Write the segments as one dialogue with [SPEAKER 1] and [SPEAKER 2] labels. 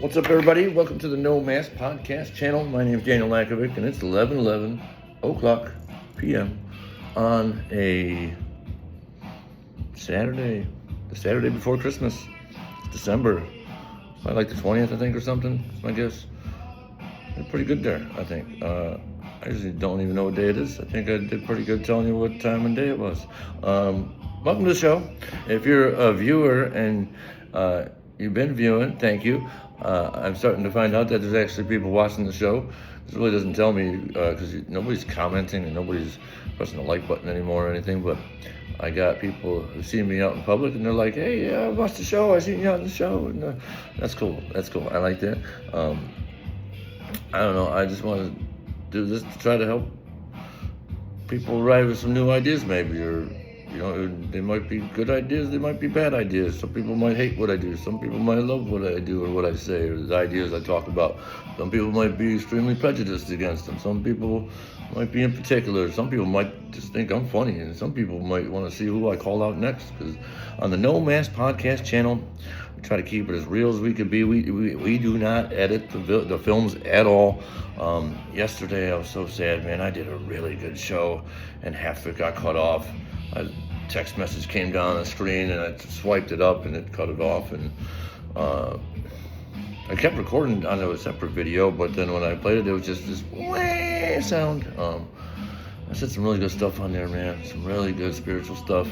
[SPEAKER 1] What's up, everybody? Welcome to the NoMask podcast channel. My name is Daniel Lakovic, and it's 11 o'clock p.m. on a Saturday, the Saturday before Christmas. It's December. It's like the 20th, I think, or something. That's my guess. Did pretty good there, I think. I usually don't even know what day it is. I think I did pretty good telling you what time and day it was. Welcome to the show. If you're a viewer and you've been viewing, thank you. I'm starting to find out that there's actually people watching the show. This really doesn't tell me because nobody's commenting and nobody's pressing the like button anymore or anything, but I got people who see me out in public and they're like, hey, I watched the show, I seen you out in the show, and that's cool, I like that. I don't know, I just want to do this to try to help people arrive with some new ideas maybe, or they might be good ideas, they might be bad ideas. Some people might hate what I do. Some people might love what I do or what I say or the ideas I talk about. Some people might be extremely prejudiced against them. Some people might be in particular. Some people might just think I'm funny. And some people might want to see who I call out next. Because on the NoMask podcast channel, we try to keep it as real as we can be. We do not edit the films at all. Yesterday I was so sad, man. I did a really good show and half of it got cut off. A text message came down on the screen and I swiped it up and it cut it off, and I kept recording on a separate video, but then when I played it, it was just this wah sound. I said some really good stuff on there, man, some really good spiritual stuff,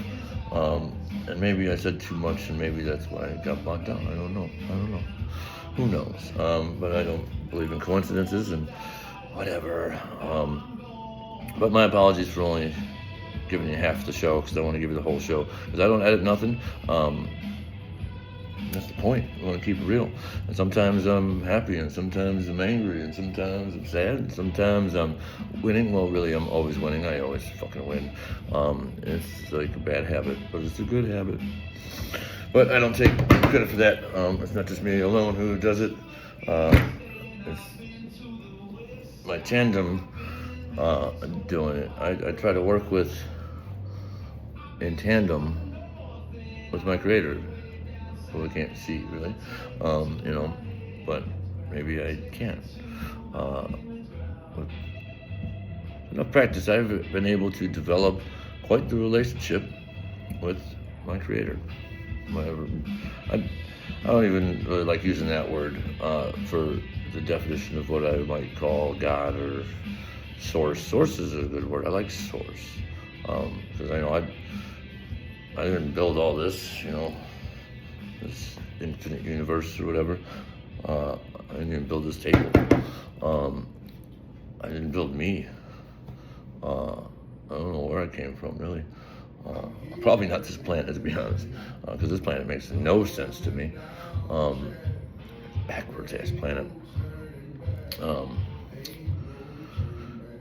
[SPEAKER 1] and maybe I said too much and maybe that's why it got blocked out. I don't know, who knows, but I don't believe in coincidences and whatever, but my apologies for only giving you half the show, because I want to give you the whole show, because I don't edit nothing. That's the point. I want to keep it real. And sometimes I'm happy, and sometimes I'm angry, and sometimes I'm sad, and sometimes I'm winning. Well, really, I'm always winning. I always fucking win. It's like a bad habit, but it's a good habit. But I don't take credit for that. It's not just me alone who does it. It's my tandem doing it. I try to work in tandem with my creator, who I can't see really, but maybe I can. With enough practice, I've been able to develop quite the relationship with my creator. I don't even really like using that word for the definition of what I might call God or source. Source is a good word. I like source, because I know I didn't build all this, this infinite universe or whatever. I didn't even build this table. I didn't build me. I don't know where I came from, really. Probably not this planet, to be honest, because this planet makes no sense to me. Backwards ass planet.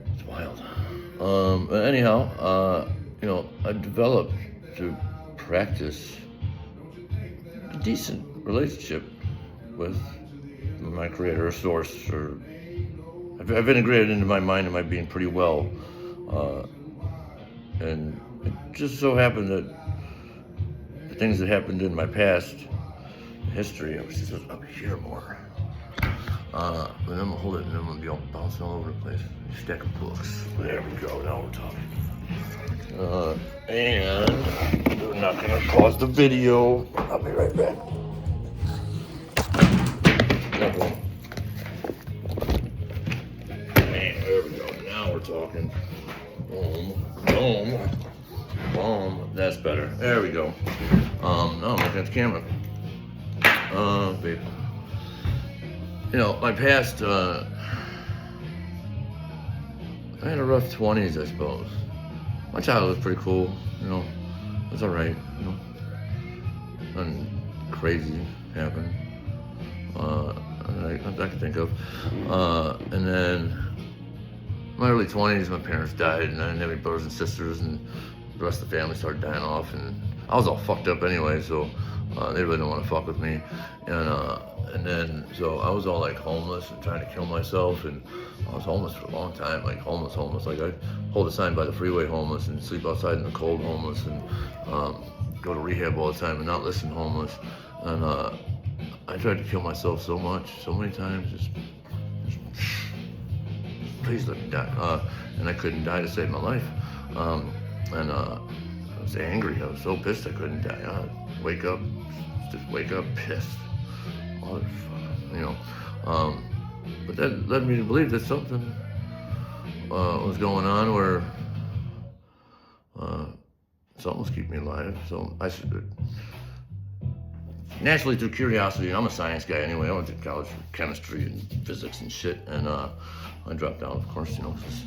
[SPEAKER 1] It's wild. But anyhow, I developed through practice a decent relationship with my creator or source, or I've integrated into my mind and my being pretty well, and it just so happened that the things that happened in my past history, I was just up here more. But then I'm gonna hold it and I'm gonna be all bouncing all over the place. Stack of books. There we go, now we're talking. And we're not gonna pause the video. I'll be right back. Okay. Man, there we go. Now we're talking. Boom. That's better. There we go. Now I'm looking at the camera. Babe. My past, I had a rough 20s, I suppose. My childhood was pretty cool, it was alright, Nothing crazy happened, I can think of. And then, my early 20s, my parents died, and I didn't have any brothers and sisters, and the rest of the family started dying off, and I was all fucked up anyway, so they really didn't want to fuck with me, and then so I was all like homeless and trying to kill myself, and I was homeless for a long time, like homeless, like I hold a sign by the freeway homeless and sleep outside in the cold homeless, and go to rehab all the time and not listen homeless, and I tried to kill myself so many times. Just please let me die. And I couldn't die to save my life. And I was angry. I was so pissed I couldn't die. I'd wake up pissed. Motherfucker, you know. But that led me to believe that something was going on where something was keeping me alive. So I should naturally, through curiosity, I'm a science guy anyway. I went to college for chemistry and physics and shit, and I dropped out, of course, you know, because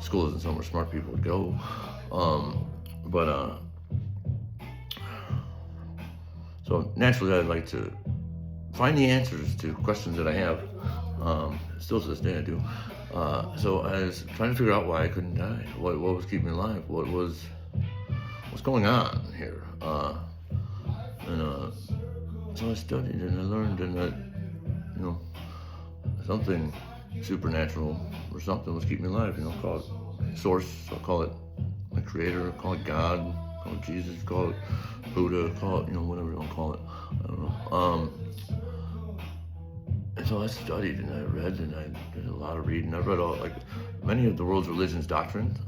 [SPEAKER 1] school isn't somewhere smart people would go. So naturally, I'd like to find the answers to questions that I have. Still to this day, I do. So I was trying to figure out why I couldn't die. What was keeping me alive? What's going on here? So I studied and I learned, and that, you know, something supernatural or something was keeping me alive. You know, call it source. I'll call it my creator. Call it God. Call it Jesus. Call it Buddha. Call it, you know, whatever you want to call it. I don't know. And so I studied and I read and I did a lot of reading. I read many of the world's religions doctrine.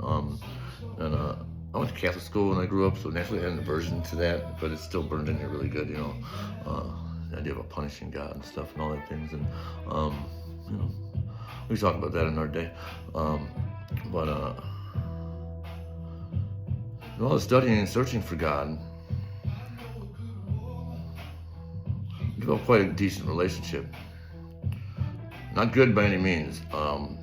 [SPEAKER 1] I went to Catholic school when I grew up, so naturally I had an aversion to that, but it still burned in here really good, you know. The idea of a punishing God and stuff and all that things, and you know, we can talk about that another day. But all the studying and searching for God, I developed quite a decent relationship. Not good by any means. You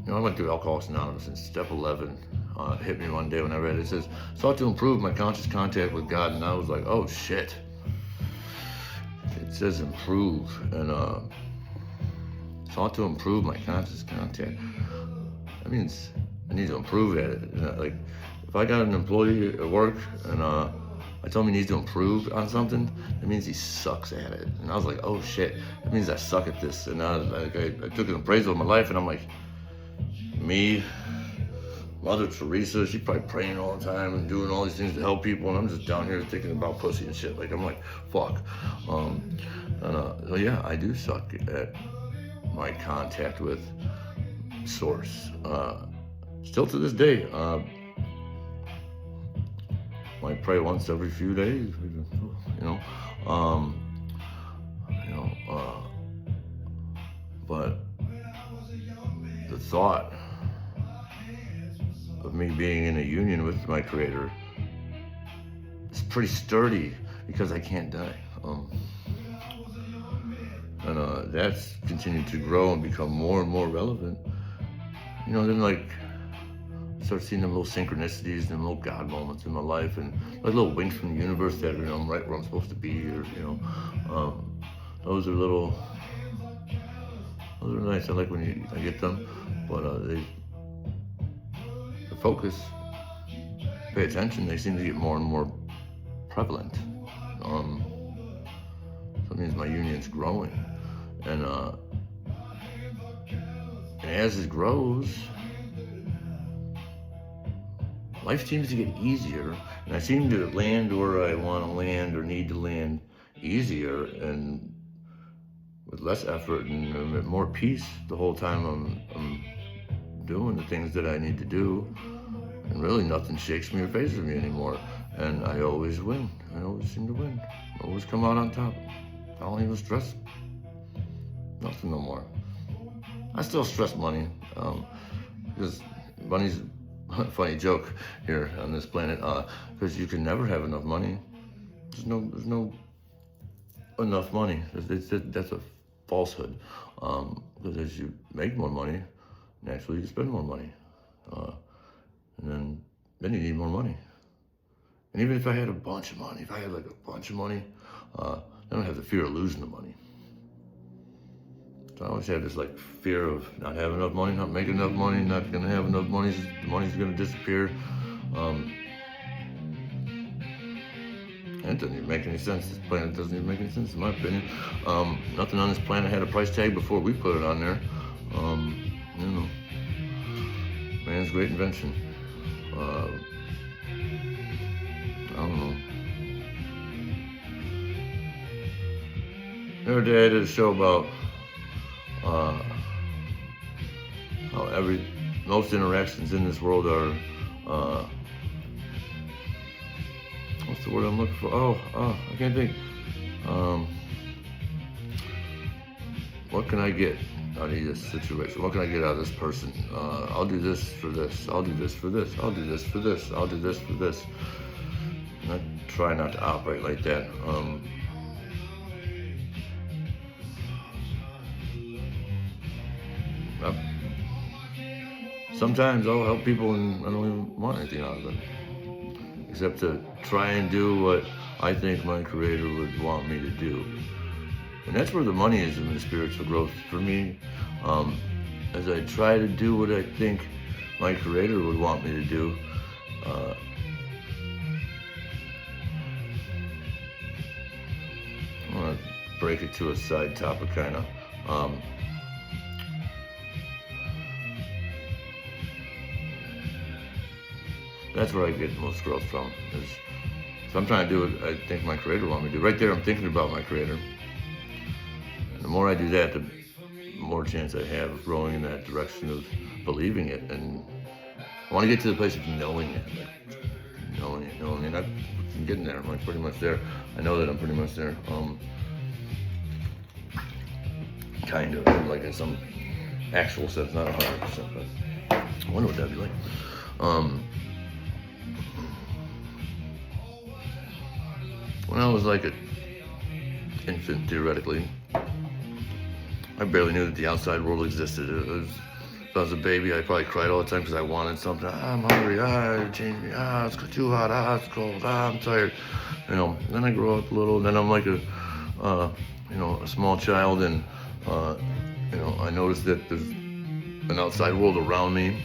[SPEAKER 1] know, I went through Alcoholics Anonymous in step 11. It hit me one day when I read it. It says, sought to improve my conscious contact with God, and I was like, oh shit. It says improve, and sought to improve my conscious contact. That means I need to improve at it. You know, like, if I got an employee at work and I told him he needs to improve on something, that means he sucks at it. And I was like, oh shit, that means I suck at this. And I took an appraisal of my life, and I'm like, me, Mother Teresa, she's probably praying all the time and doing all these things to help people, and I'm just down here thinking about pussy and shit. Like, I'm like, fuck. So yeah, I do suck at my contact with Source. Still to this day, I pray once every few days, but the thought of me being in a union with my creator is pretty sturdy because I can't die. That's continued to grow and become more and more relevant. You know, then like, I start seeing them little synchronicities and little God moments in my life, and like little winks from the universe that, you know, I'm right where I'm supposed to be, or, you know, those are nice. I like when I get them, but they focus, pay attention, they seem to get more and more prevalent. So it means my union's growing, and as it grows, life seems to get easier, and I seem to land where I want to land or need to land easier and with less effort and more peace the whole time I'm doing the things that I need to do, and really nothing shakes me or phases me anymore, and I always win. I always seem to win. I always come out on top. I don't even stress nothing no more. I still stress money, because money's a funny joke here on this planet, because you can never have enough money. There's no enough money. That's a falsehood, because as you make more money, naturally you spend more money, and then you need more money. And even if I had a bunch of money, I don't have the fear of losing the money. So I always had this like fear of not having enough money, not making enough money, not gonna have enough money, the money's gonna disappear. It doesn't even make any sense. This planet doesn't even make any sense in my opinion. Nothing on this planet had a price tag before we put it on there. You know, man's great invention. I don't know. The other day I did a show about how most interactions in this world are, what's the word I'm looking for? I can't think. What can I get out of this situation? What can I get out of this person? I'll do this for this. I'll do this for this. I'll do this for this. I'll do this for this. And I try not to operate like that. Sometimes I'll help people and I don't even want anything out of it, except to try and do what I think my Creator would want me to do. And that's where the money is in the spiritual growth for me. As I try to do what I think my Creator would want me to do, I'm gonna break it to a side topic, kind of. That's where I get the most growth from. So I'm trying to do what I think my Creator wants me to do. Right there, I'm thinking about my Creator. And the more I do that, the more chance I have of growing in that direction of believing it. And I want to get to the place of knowing it. Like, knowing it. And I'm getting there. I'm like pretty much there. I know that I'm pretty much there. Kind of, like in some actual sense, not 100%, but I wonder what that'd be like. When I was like an infant, theoretically, I barely knew that the outside world existed. If I was a baby, I probably cried all the time because I wanted something. I'm hungry. Change me. It's too hot. It's cold. I'm tired. Then I grow up a little. Then I'm like a small child, and I notice that there's an outside world around me,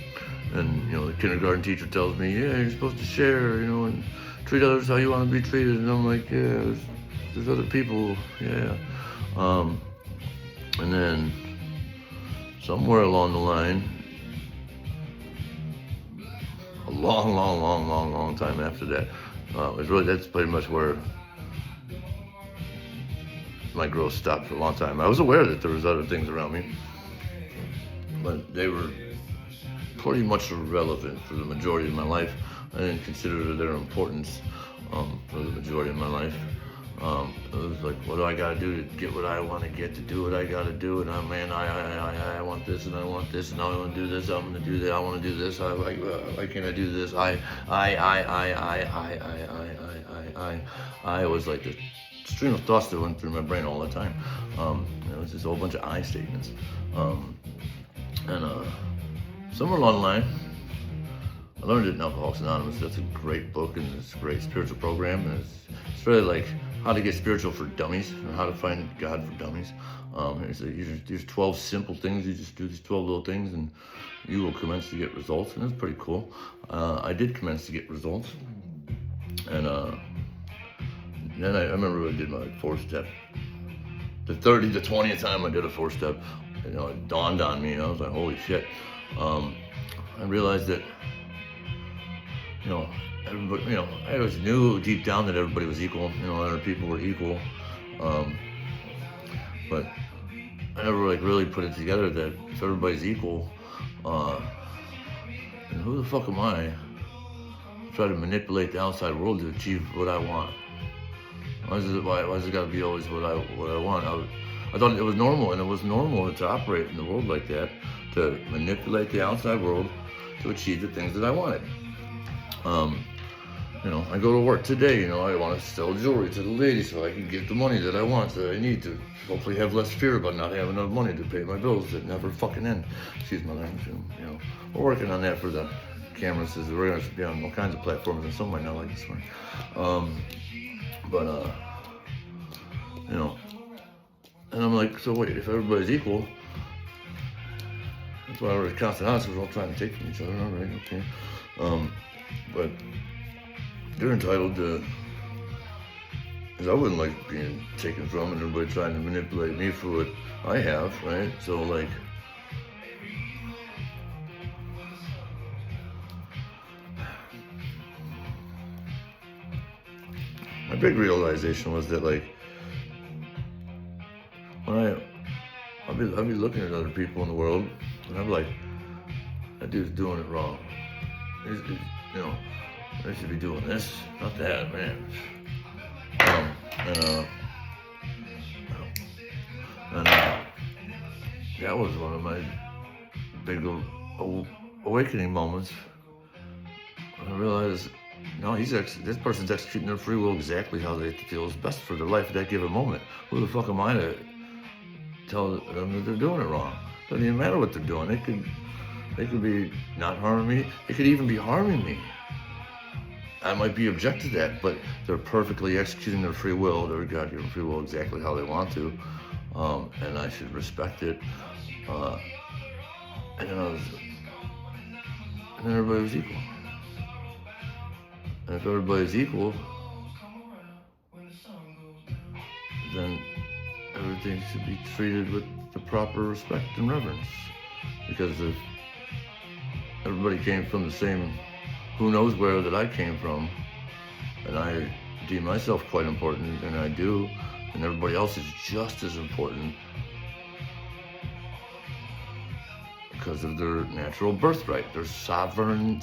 [SPEAKER 1] and the kindergarten teacher tells me, yeah, you're supposed to share, and treat others how you want to be treated. And I'm like, yeah, there's other people, yeah. And then somewhere along the line, a long time after that, that's pretty much where my growth stopped for a long time. I was aware that there was other things around me, but they were pretty much irrelevant for the majority of my life. I didn't consider their importance for the majority of my life. It was like, what do I gotta do to get what I want to get, to do what I gotta do? And I want this, and I want this, and I want to do this. I'm gonna do that. I want to do this. Why can't I do this? I was like the stream of thoughts that went through my brain all the time. It was just a whole bunch of I statements. Somewhere along the line, I learned it in Alcoholics Anonymous. That's a great book, and it's a great spiritual program, and it's really like how to get spiritual for dummies, or how to find God for dummies. There's 12 simple things. You just do these 12 little things, and you will commence to get results, and it's pretty cool. I did commence to get results, and then I remember I did my 4-step. The 20th time I did a 4-step, it dawned on me, and I was like, holy shit. I realized that, everybody, I always knew deep down that everybody was equal, other people were equal, but I never really put it together that if everybody's equal, then who the fuck am I to try to manipulate the outside world to achieve what I want? Why does it gotta be always what I want? I thought it was normal, and it was normal to operate in the world like that, to manipulate the outside world to achieve the things that I wanted. I go to work today, I want to sell jewelry to the ladies so I can get the money that I want, that I need to hopefully have less fear about not having enough money to pay my bills that never fucking end. Excuse my language. We're working on that for the cameras. We're going to be on all kinds of platforms, and some might not like this one. And I'm like, so wait, if everybody's equal, that's why we're constant honest, we're all trying to take from each other, all right, okay. But they're entitled to, because I wouldn't like being taken from and everybody trying to manipulate me for what I have, right? So like, my big realization was that like, I'll be looking at other people in the world, and I'm like, that dude's doing it wrong. You know, they should be doing this, not that, man. Um, and uh, and that was one of my big awakening moments. I realized, no, this person's executing their free will exactly how they feel is best for their life at that given moment. Who the fuck am I to tell them that they're doing it wrong? Doesn't even matter what they're doing. They could be not harming me. It could even be harming me. I might be object to that, but they're perfectly executing their free will, their God-given free will, exactly how they want to, and I should respect it. And then everybody was equal. And if everybody's equal, then everything should be treated with the proper respect and reverence. Because if everybody came from the same, who knows where that I came from, and I deem myself quite important, and I do, and everybody else is just as important because of their natural birthright, their sovereignty.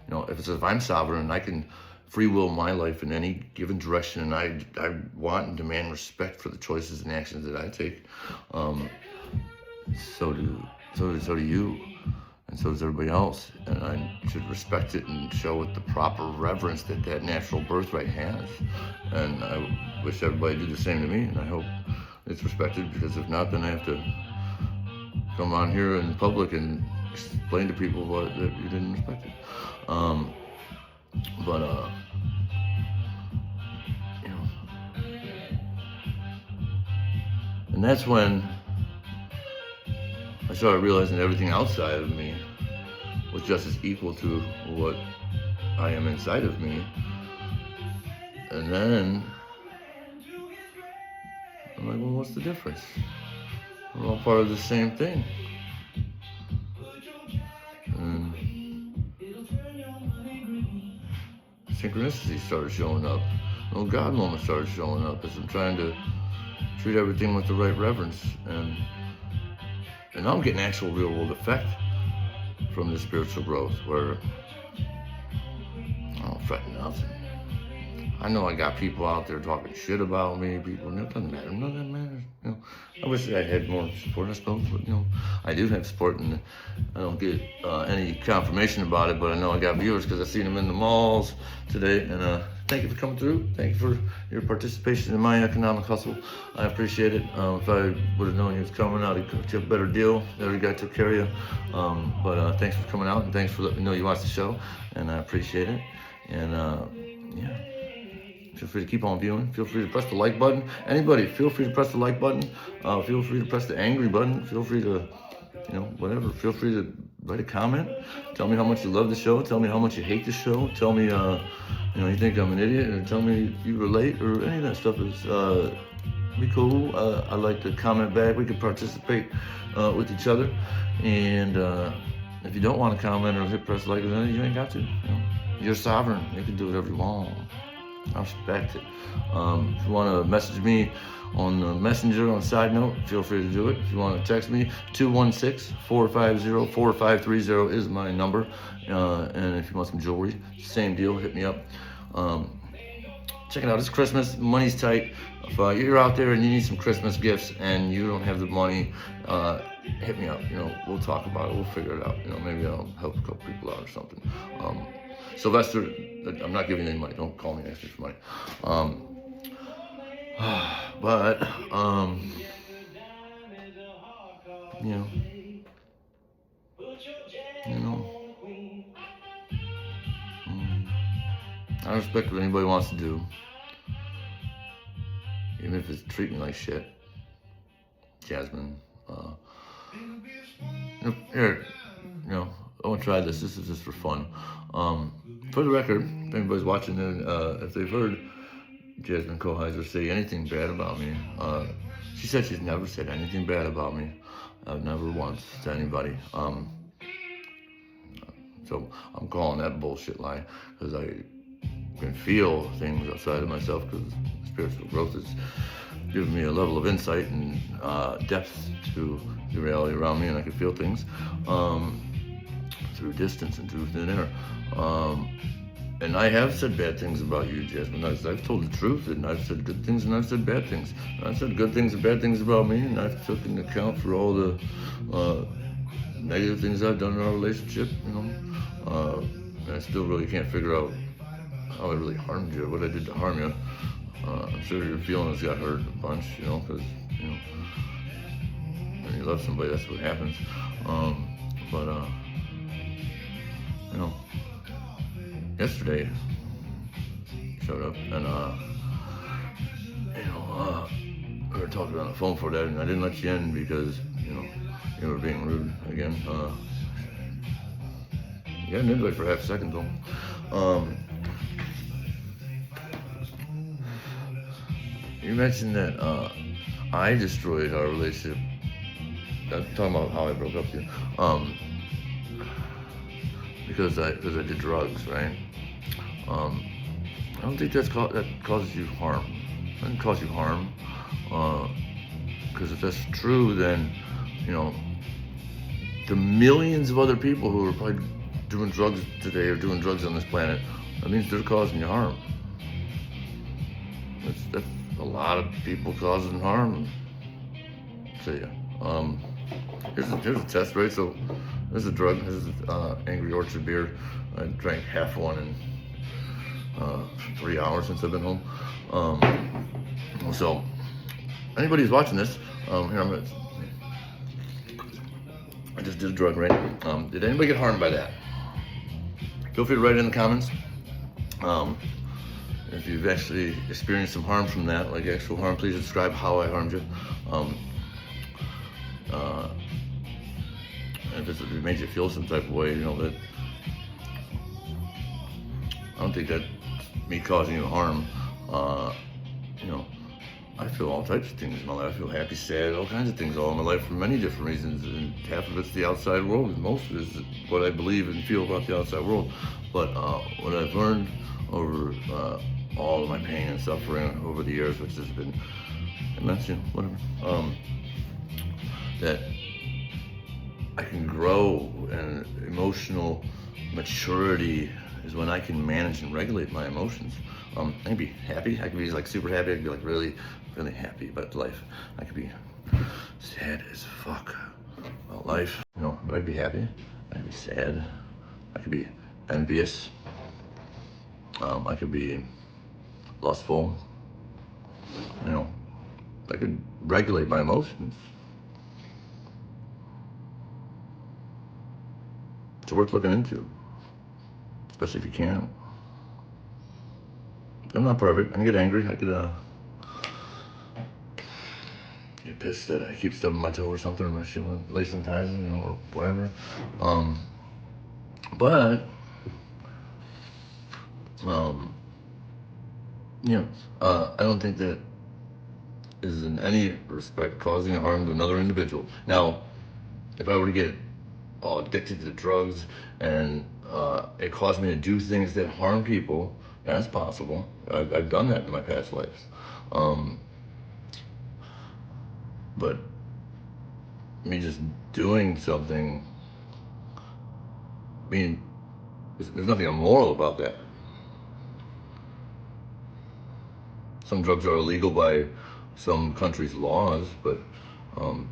[SPEAKER 1] You know, if I'm sovereign, I can free will my life in any given direction, and I want and demand respect for the choices and actions that I take. So do you, and so does everybody else, and I should respect it and show it the proper reverence that natural birthright has. And I wish everybody did the same to me, and I hope it's respected, because if not, then I have to come on here in public and explain to people that you didn't respect it. You know, and that's when I started realizing everything outside of me was just as equal to what I am inside of me. And then I'm like, well, what's the difference? We're all part of the same thing. And synchronicity started showing up. Little God moments started showing up as I'm trying to treat everything with the right reverence. And now I'm getting actual real world effect from this spiritual growth, where I don't fret nothing. I know I got people out there talking shit about me, people, and it doesn't matter, none of that matters. You know, I wish I had more support, I suppose, but you know, I do have support, and I don't get any confirmation about it, but I know I got viewers because I seen them in the malls today, and thank you for coming through. Thank you for your participation in my economic hustle. I appreciate it. If I would have known you was coming, I'd have got you a better deal. Every guy took care of you. But thanks for coming out, and thanks for letting me know you watched the show, and I appreciate it. And yeah. Feel free to keep on viewing. Feel free to press the like button. Anybody, feel free to press the like button. Feel free to press the angry button. Feel free to, you know, whatever. Feel free to write a comment. Tell me how much you love the show. Tell me how much you hate the show. Tell me, you know, you think I'm an idiot, or tell me you relate, or any of that stuff is be cool. I like to comment back. We can participate with each other. And if you don't want to comment or hit press like, then you ain't got to. You know, you're sovereign. You can do whatever you want. I respect it. If you want to message me on the Messenger on a side note, feel free to do it. If you want to text me, 216-450-4530 is my number. And if you want some jewelry, same deal, hit me up. Check it out, it's Christmas, money's tight. If you're out there and you need some Christmas gifts and you don't have the money, hit me up. You know, we'll talk about it, we'll figure it out. You know, maybe I'll help a couple people out or something. Sylvester, I'm not giving you any money. Don't call me and ask me for money. You know, I respect what anybody wants to do, even if it's treat me like shit. Jasmine, here, you know, I want to try this. This is just for fun. For the record, if anybody's watching, if they've heard Jasmine Koheiser say anything bad about me, she said she's never said anything bad about me. Never once to anybody. So I'm calling that bullshit lie, because can feel things outside of myself, because spiritual growth has given me a level of insight and depth to the reality around me, and I can feel things through distance and through thin air. And I have said bad things about you, Jasmine. I've told the truth, and I've said good things, and I've said bad things. And I've said good things and bad things about me, and I've taken account for all the negative things I've done in our relationship, and I still really can't figure out how I really harmed you, what I did to harm you. I'm sure your feelings got hurt a bunch, because, when you love somebody, that's what happens. But yesterday showed up, and we were talking on the phone for that, and I didn't let you in because you were being rude again. You got an invite for half a second though. You mentioned that I destroyed our relationship. I'm talking about how I broke up with you. Because I did drugs, right? I don't think that causes you harm. It doesn't cause you harm. Because if that's true, then the millions of other people who are probably doing drugs today or doing drugs on this planet, that means they're causing you harm. That's a lot of people causing harm to you. Here's a test, right? So this is a drug. This is Angry Orchard beer. I drank half one in 3 hours since I've been home. So anybody who's watching this, here I just did a drug, right? Did anybody get harmed by that? Feel free to write it in the comments. If you've actually experienced some harm from that, like actual harm, please describe how I harmed you. And if it made you feel some type of way, that I don't think that's me causing you harm. I feel all types of things in my life. I feel happy, sad, all kinds of things all in my life for many different reasons. And half of it's the outside world, and most of it is what I believe and feel about the outside world. But what I've learned over all of my pain and suffering over the years, which has been immense, whatever, that I can grow, and emotional maturity is when I can manage and regulate my emotions. I can be happy. I can be like super happy. I can be like really, really happy about life. I can be sad as fuck about life. But I can be happy. I can be sad. I can be envious. I could be lustful. I could regulate my emotions. It's worth looking into, especially if you can. I'm not perfect. I can get angry. I could get pissed that I keep stubbing my toe or something, or my shoe lacing ties, or whatever. But I don't think that is in any respect causing harm to another individual. Now, if I were to get all addicted to drugs and it caused me to do things that harm people, that's possible. I've done that in my past lives. But me just doing something, there's nothing immoral about that. Some drugs are illegal by some countries' laws, but I'm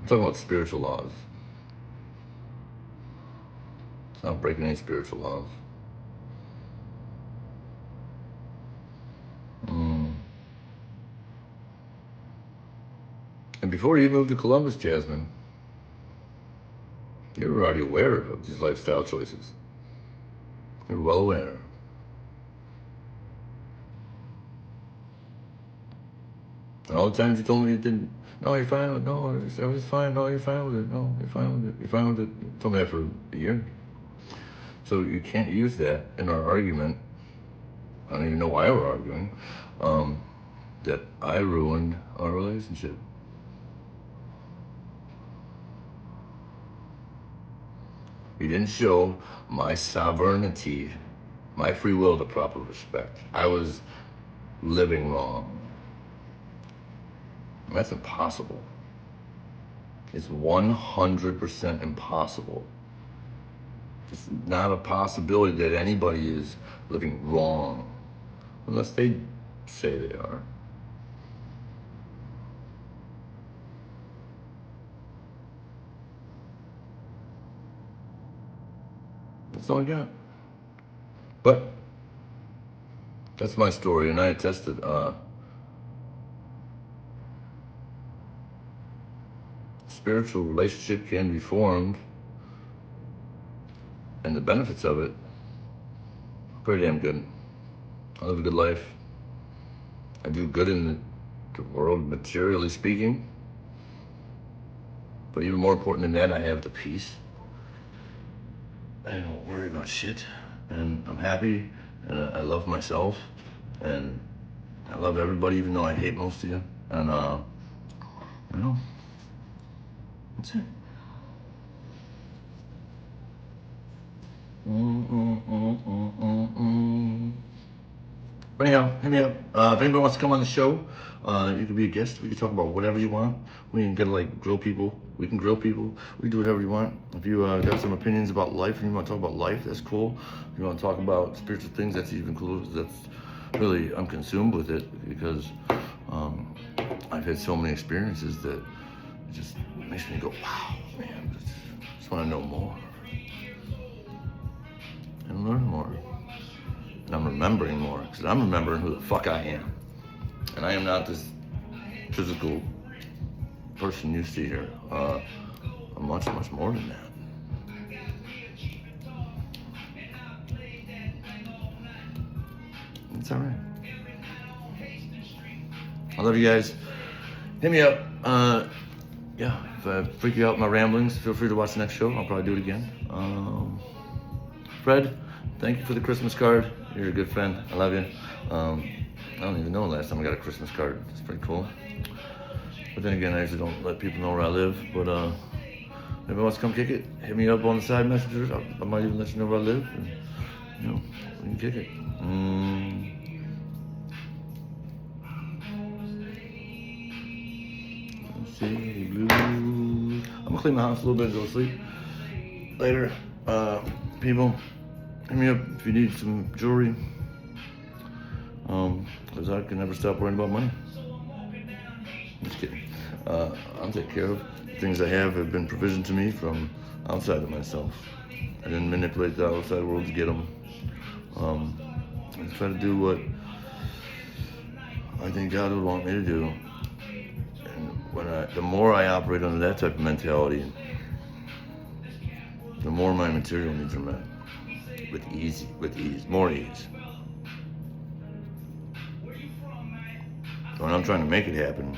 [SPEAKER 1] talking about spiritual laws. It's not breaking any spiritual laws. And before you moved to Columbus, Jasmine, you were already aware of these lifestyle choices. You're well aware. And all the times you told me you didn't, no, you're fine with it. No, everything's fine. No, you're fine with it. No, you're fine with it. You're fine with it. You told me that for a year. So you can't use that in our argument. I don't even know why we're arguing. That I ruined our relationship. You didn't show my sovereignty My free will to proper respect. I was living wrong. And that's impossible. It's 100% impossible. It's not a possibility that anybody is living wrong, unless they say they are. That's all I got. But that's my story, and I attested. Spiritual relationship can be formed, and the benefits of it are pretty damn good. I live a good life. I do good in the world, materially speaking. But even more important than that, I have the peace. I don't worry about shit, and I'm happy, and I love myself, and I love everybody, even though I hate most of you. And you know, that's it. But anyhow, hit me up. If anybody wants to come on the show, you can be a guest. We can talk about whatever you want. We can get like grill people. We can grill people. We can do whatever you want. If you got some opinions about life and you want to talk about life, that's cool. If you want to talk about spiritual things, that's even cool. That's really, I'm consumed with it because I've had so many experiences that it just makes me go, wow, man, just want to know more and learn more. And I'm remembering more, because I'm remembering who the fuck I am. And I am not this physical person you see here. I'm much, much more than that. It's all right. I love you guys. Hit me up. Yeah, if I freak you out with my ramblings, feel free to watch the next show. I'll probably do it again. Fred, thank you for the Christmas card. You're a good friend. I love you. I don't even know the last time I got a Christmas card. It's pretty cool. But then again, I usually don't let people know where I live. But if anybody wants to come kick it, hit me up on the side messengers. I might even let you know where I live. And, you know, we can kick it. Let's see, blues. I'm gonna clean my house a little bit and go to sleep. Later, people, hit me up if you need some jewelry. Because I can never stop worrying about money. Just kidding. I'll take care of the things I have been provisioned to me from outside of myself. I didn't manipulate the outside world to get them. I try to do what I think God would want me to do. And the more I operate under that type of mentality, the more my material needs are met. With ease, more ease. When I'm trying to make it happen,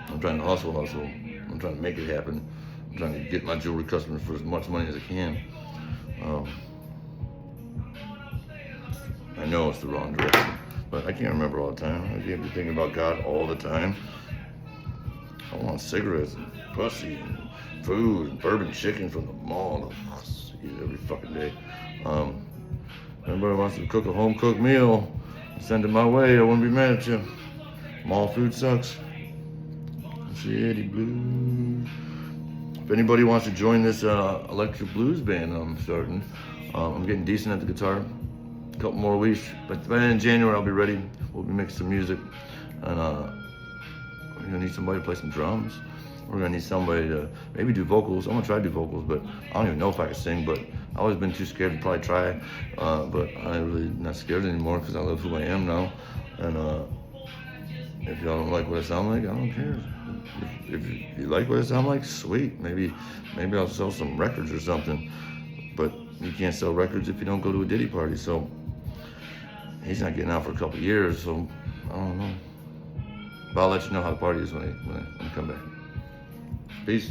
[SPEAKER 1] I'm trying to hustle. I'm trying to make it happen. I'm trying to get my jewelry customers for as much money as I can. I know it's the wrong direction, but I can't remember all the time. I can't be thinking about God all the time. I want cigarettes and pussy and food and bourbon chicken from the mall. I eat it every fucking day. If anybody wants to cook a home-cooked meal, send it my way. I wouldn't be mad at you. Mall food sucks. City blues. If anybody wants to join this electric blues band I'm starting, I'm getting decent at the guitar. A couple more weeks, but by the end of January I'll be ready. We'll be making some music, and we're gonna need somebody to play some drums. We're gonna need somebody to maybe do vocals. I'm gonna try to do vocals, but I don't even know if I can sing. But I've always been too scared to probably try. But I'm really not scared anymore because I love who I am now. And if y'all don't like what I sound like, I don't care. If you like what I sound like, sweet. Maybe I'll sell some records or something. But you can't sell records if you don't go to a Diddy party. So he's not getting out for a couple of years. So I don't know. But I'll let you know how the party is when I come back. Peace.